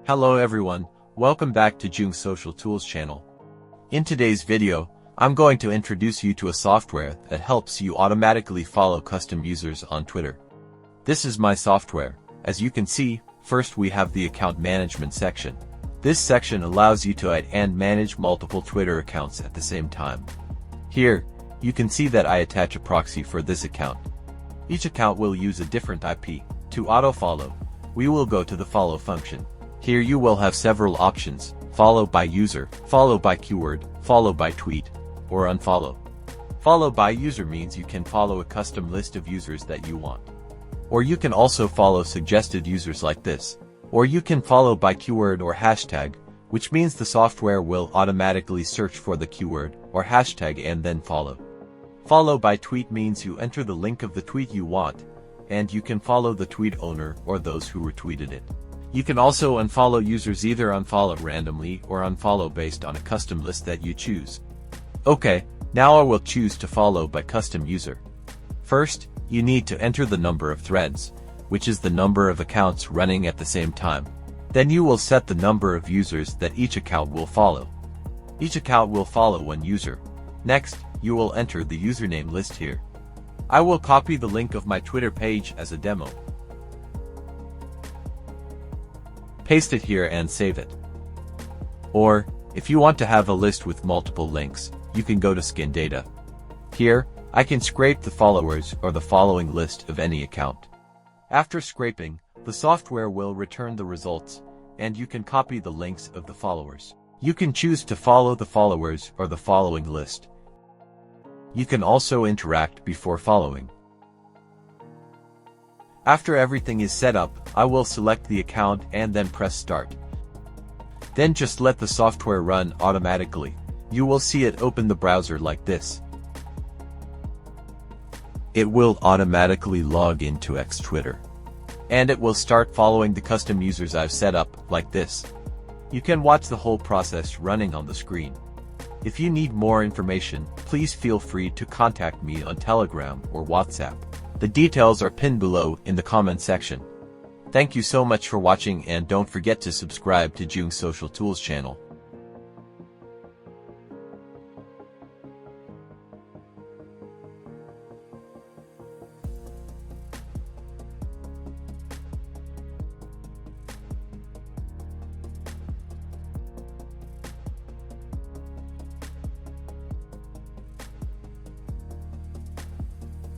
Hello everyone, welcome back to Chung Social Tools channel. In today's video, I'm going to introduce you to a software that helps you automatically follow custom users on Twitter. This is my software. As you can see, first we have the account management section. This section allows you to add and manage multiple Twitter accounts at the same time. Here, you can see that I attach a proxy for this account. Each account will use a different IP. To auto-follow, we will go to the follow function. Here you will have several options: follow by user, follow by keyword, follow by tweet, or unfollow. Follow by user means you can follow a custom list of users that you want. Or you can also follow suggested users like this. Or you can follow by keyword or hashtag, which means the software will automatically search for the keyword or hashtag and then follow. Follow by tweet means you enter the link of the tweet you want, and you can follow the tweet owner or those who retweeted it. You can also unfollow users, either unfollow randomly or unfollow based on a custom list that you choose. Okay, now I will choose to follow by custom user. First, you need to enter the number of threads, which is the number of accounts running at the same time. Then you will set the number of users that each account will follow. Each account will follow one user. Next, you will enter the username list here. I will copy the link of my Twitter page as a demo. Paste it here and save it. Or, if you want to have a list with multiple links, you can go to skin data. Here, I can scrape the followers or the following list of any account. After scraping, the software will return the results, and you can copy the links of the followers. You can choose to follow the followers or the following list. You can also interact before following. After everything is set up, I will select the account and then press start. Then just let the software run automatically. You will see it open the browser like this. It will automatically log into X Twitter. And it will start following the custom users I've set up, like this. You can watch the whole process running on the screen. If you need more information, please feel free to contact me on Telegram or WhatsApp. The details are pinned below in the comment section. Thank you so much for watching, and don't forget to subscribe to Chung Social Tools channel.